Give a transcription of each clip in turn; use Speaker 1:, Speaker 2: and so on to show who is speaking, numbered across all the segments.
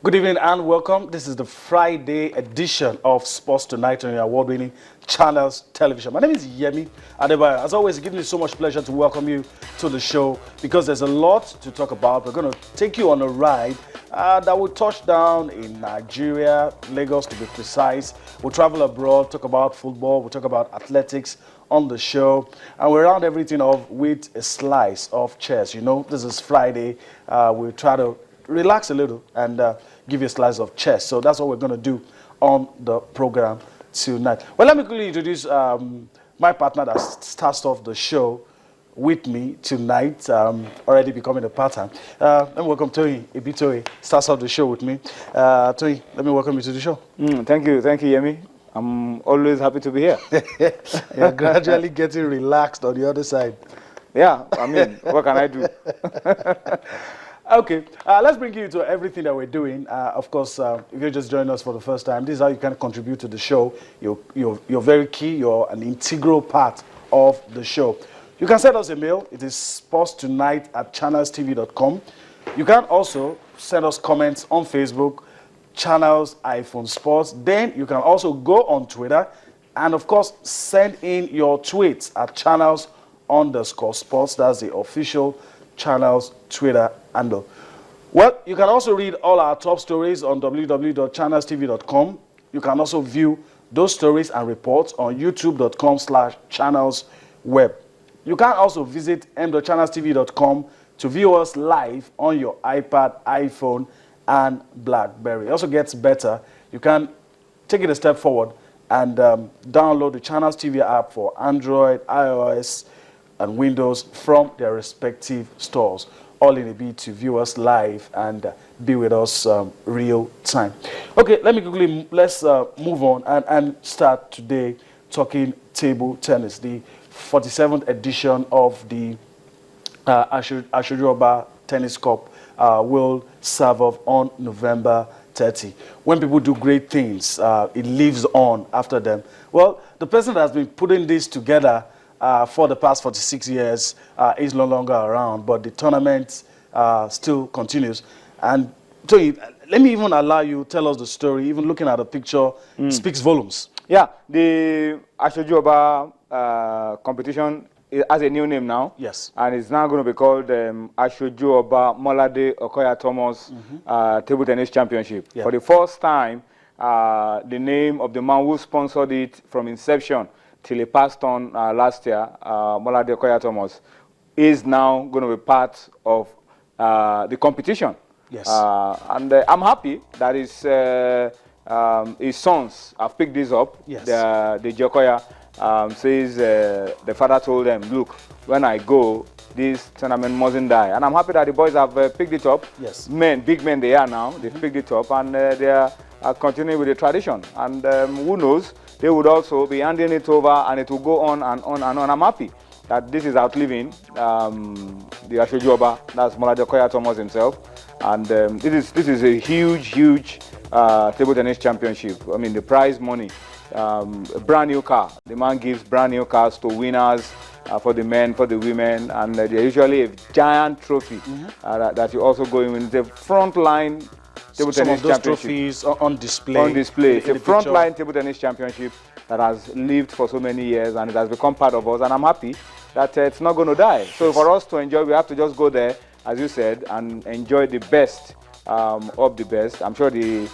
Speaker 1: Good evening and welcome. This is the Friday edition of Sports Tonight on your award-winning Channels Television. My name is Yemi Adebayo. As always, it gives me so much pleasure to welcome you to the show because there's a lot to talk about. We're going to take you on a ride that will touch down in Nigeria, Lagos to be precise. We'll travel abroad, talk about football, we'll talk about athletics on the show, and we round everything off with a slice of chess. You know, this is Friday. We'll try to relax a little and give you a slice of chess. So that's what we're going to do on the program tonight. Well, let me quickly introduce my partner that starts off the show with me tonight, already becoming a pattern. Let me welcome Tony Ibitoye, starts off the show with me. Tony, let me welcome you to the show.
Speaker 2: Thank you, Yemi. I'm always happy to be here.
Speaker 1: You're gradually getting relaxed on the other side.
Speaker 2: Yeah, I mean, what can I do?
Speaker 1: Okay, let's bring you to everything that we're doing. Of course, if you're just joining us for the first time, this is how you can contribute to the show. You're very key. You're an integral part of the show. You can send us a mail. It is sportstonight@channelstv.com. You can also send us comments on Facebook, Channels iPhone Sports. Then you can also go on Twitter and, of course, send in your tweets at channels_sports. That's the official Channels Twitter handle. Well, you can also read all our top stories on www.channelstv.com. You can also view those stories and reports on youtube.com/channelsweb. You can also visit m.channelstv.com to view us live on your iPad, iPhone, and BlackBerry. It also gets better. You can take it a step forward and download the Channels TV app for Android, iOS, and Windows from their respective stores, all in a bid to view us live and be with us real time. Okay, let's move on and start today talking table tennis. The 47th edition of the Ashojuoba Tennis Cup will serve off on November 30. When people do great things, it lives on after them. Well, the person that has been putting this together for the past 46 years is no longer around, but the tournament still continues. And Tony, let me even allow you to tell us the story. Even looking at the picture speaks volumes.
Speaker 2: Yeah, the Ashojuoba competition has a new name now.
Speaker 1: Yes.
Speaker 2: And it's now going to be called Ashojuoba Molade Okoya Thomas Table Tennis Championship. Yeah. For the first time, the name of the man who sponsored it from inception till he passed on last year, Molade Okoya Thomas, is now going to be part of the competition.
Speaker 1: Yes.
Speaker 2: And I'm happy that his sons have picked this up.
Speaker 1: Yes.
Speaker 2: The Jokoya says the father told them, look, when I go, this tournament mustn't die. And I'm happy that the boys have picked it up.
Speaker 1: Yes.
Speaker 2: Big men they are now. They've picked it up and they are continuing with the tradition. And who knows, they would also be handing it over and it will go on and on and on. I'm happy that this is outliving the Ashojuoba, that's Molade Okoya Thomas himself. And this is a huge table tennis championship. I mean, the prize money, a brand new car. The man gives brand new cars to winners for the men, for the women, and there's usually a giant trophy that you also go in with. The frontline table tennis championship.
Speaker 1: Trophies on display.
Speaker 2: On display. It's a frontline table tennis championship that has lived for so many years and it has become part of us. And I'm happy that it's not going to die. So for us to enjoy, we have to just go there, as you said, and enjoy the best of the best. I'm sure the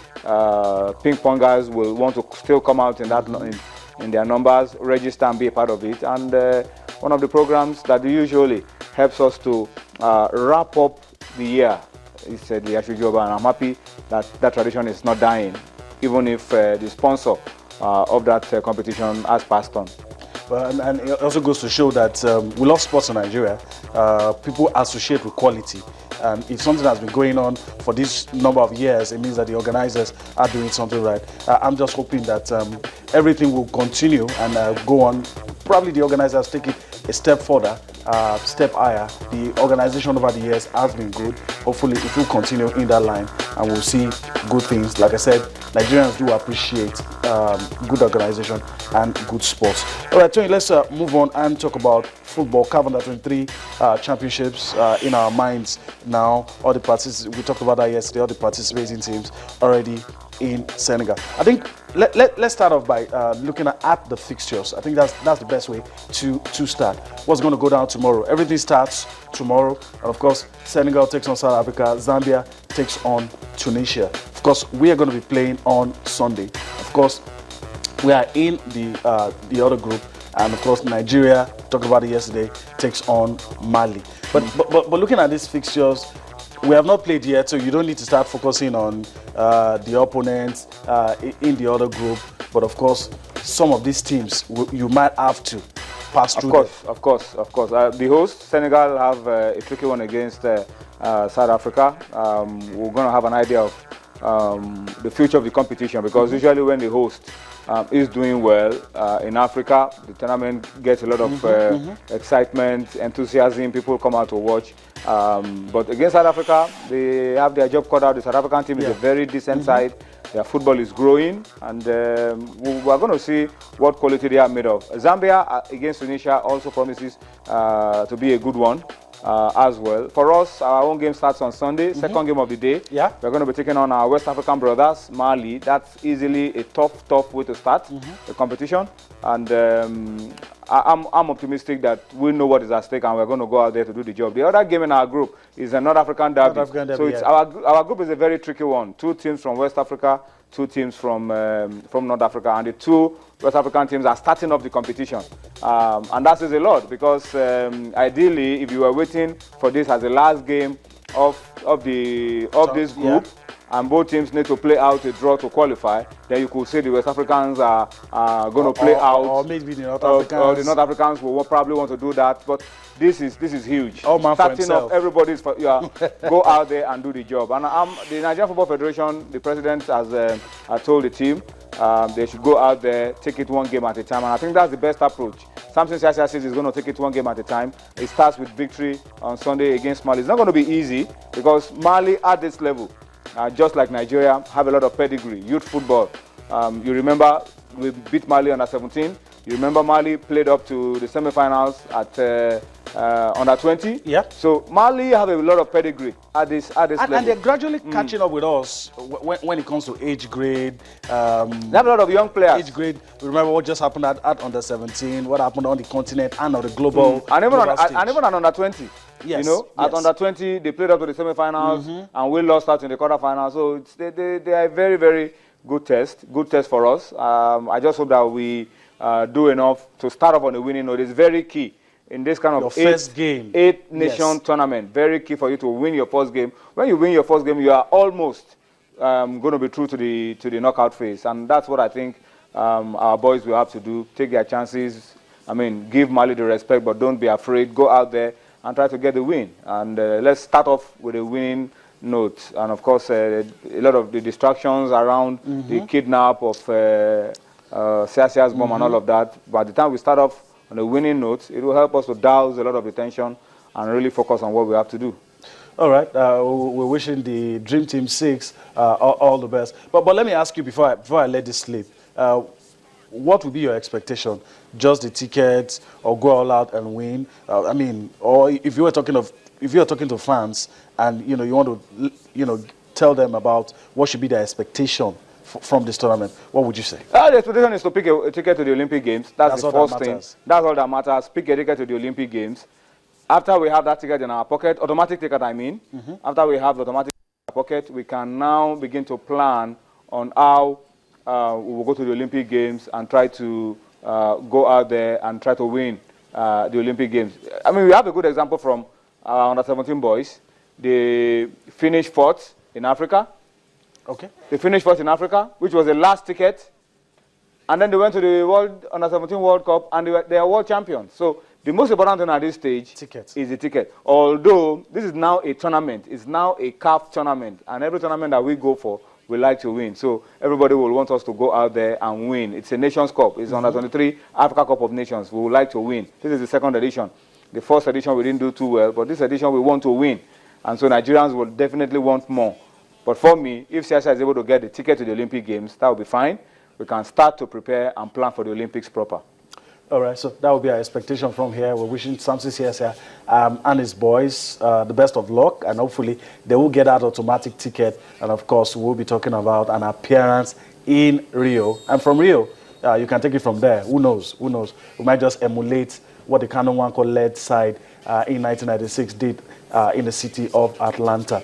Speaker 2: ping pongers will want to still come out in that in their numbers, register and be a part of it. And one of the programs that usually helps us to wrap up the year is the Ashojuoba, and I'm happy that that tradition is not dying, even if the sponsor of that competition has passed on.
Speaker 1: And it also goes to show that we love sports in Nigeria. People associate with quality. And if something has been going on for this number of years, it means that the organizers are doing something right. I'm just hoping that everything will continue and go on. Probably the organizers take it a step further step higher. The organization over the years has been good. Hopefully it will continue in that line and we'll see good things. Like I said, Nigerians do appreciate good organization and good sports. All right, Tony, let's move on and talk about football. CAF U-23 championships in our minds now. All the we talked about that yesterday. All the participating teams already in Senegal. I think let's start off by looking at the fixtures. I think that's the best way to start. What's going to go down tomorrow? Everything starts tomorrow, and of course, Senegal takes on South Africa. Zambia takes on Tunisia. Of course, we are going to be playing on Sunday. Of course, we are in the other group, and of course, Nigeria, talked about it yesterday, takes on Mali. But looking at these fixtures, we have not played yet, so you don't need to start focusing on the opponents in the other group. But of course, some of these teams you might have to pass through.
Speaker 2: Of course. The host, Senegal, have a tricky one against South Africa. We're going to have an idea of the future of the competition, because usually when the host is doing well in Africa, the tournament gets a lot of excitement, enthusiasm, people come out to watch. But against South Africa, they have their job cut out. The South African team is a very decent side. Their football is growing, and we're going to see what quality they are made of. Zambia against Tunisia also promises to be a good one as well. For us, our own game starts on Sunday, second game of the day.
Speaker 1: Yeah.
Speaker 2: We're going to be taking on our West African brothers, Mali. That's easily a tough way to start the competition. And I'm optimistic that we know what is at stake and we're going to go out there to do the job. The other game in our group is a North African derby. So it's our group is a very tricky one. 2 teams from West Africa, 2 teams from North Africa, and the 2 West African teams are starting off the competition. And that says a lot, because ideally, if you were waiting for this as the last game of this group, and both teams need to play out a draw to qualify, then you could say the West Africans are going to play out.
Speaker 1: Or maybe the North Africans.
Speaker 2: Or the North Africans will probably want to do that. But this is huge.
Speaker 1: Oh, man,
Speaker 2: starting off, everybody's go out there and do the job. And the Nigerian Football Federation, the president has told the team they should go out there, take it one game at a time. And I think that's the best approach. Samson Siasia says he's going to take it one game at a time. It starts with victory on Sunday against Mali. It's not going to be easy, because Mali at this level, just like Nigeria, have a lot of pedigree, youth football. You remember we beat Mali under 17. You remember Mali played up to the semi-finals at under 20.
Speaker 1: Yeah.
Speaker 2: So Mali have a lot of pedigree at this level.
Speaker 1: And they're gradually catching up with us when it comes to age grade.
Speaker 2: They have a lot of young players.
Speaker 1: Age grade. Remember what just happened at under 17, what happened on the continent and on the global
Speaker 2: and even
Speaker 1: global
Speaker 2: on under 20.
Speaker 1: Yes,
Speaker 2: you know, at under 20, they played up to the semi-finals, and we lost out in the quarter-finals. So they are a very, very good test for us. I just hope that we do enough to start off on a winning note. It's very key in this kind of eight-nation tournament. Very key for you to win your first game. When you win your first game, you are almost going to be through to the knockout phase, and that's what I think our boys will have to do. Take their chances. I mean, give Mali the respect, but don't be afraid. Go out there and try to get the win. And let's start off with a winning note. And of course, a lot of the distractions around the kidnap of Siasia's mom and all of that. By the time we start off on a winning note, it will help us to douse a lot of the tension and really focus on what we have to do.
Speaker 1: All right. We're wishing the Dream Team 6 all the best. But let me ask you before I let this slip. What would be your expectation? Just the tickets, or go all out and win? I mean, or if you were talking to fans, and you want to tell them about what should be their expectation from this tournament, what would you say?
Speaker 2: The expectation is to pick a ticket to the Olympic Games. That's the first thing. That's all that matters. Pick a ticket to the Olympic Games. After we have that ticket in our pocket, automatic ticket, I mean. After we have the automatic ticket in our pocket, we can now begin to plan on how we will go to the Olympic Games and try to go out there and try to win the Olympic Games. I mean, we have a good example from our under-17 boys. They finished 4th in Africa.
Speaker 1: Okay.
Speaker 2: They finished 4th in Africa, which was the last ticket. And then they went to the under-17 World Cup, and they are world champions. So the most important thing at this stage is the ticket. Although this is now a tournament. It's now a CAF tournament. And every tournament that we go for, we like to win. So everybody will want us to go out there and win. It's a Nations Cup. It's under 23 Africa Cup of Nations. We would like to win. This is the 2nd edition. The first edition we didn't do too well, but this edition we want to win. And so Nigerians will definitely want more. But for me, if CSA is able to get the ticket to the Olympic Games, that will be fine. We can start to prepare and plan for the Olympics proper.
Speaker 1: All right, so that will be our expectation from here. We're wishing Samson CSA and his boys the best of luck, and hopefully they will get that automatic ticket. And of course, we'll be talking about an appearance in Rio. And from Rio, you can take it from there. Who knows? Who knows? We might just emulate what the Canon One led side in 1996 did in the city of Atlanta.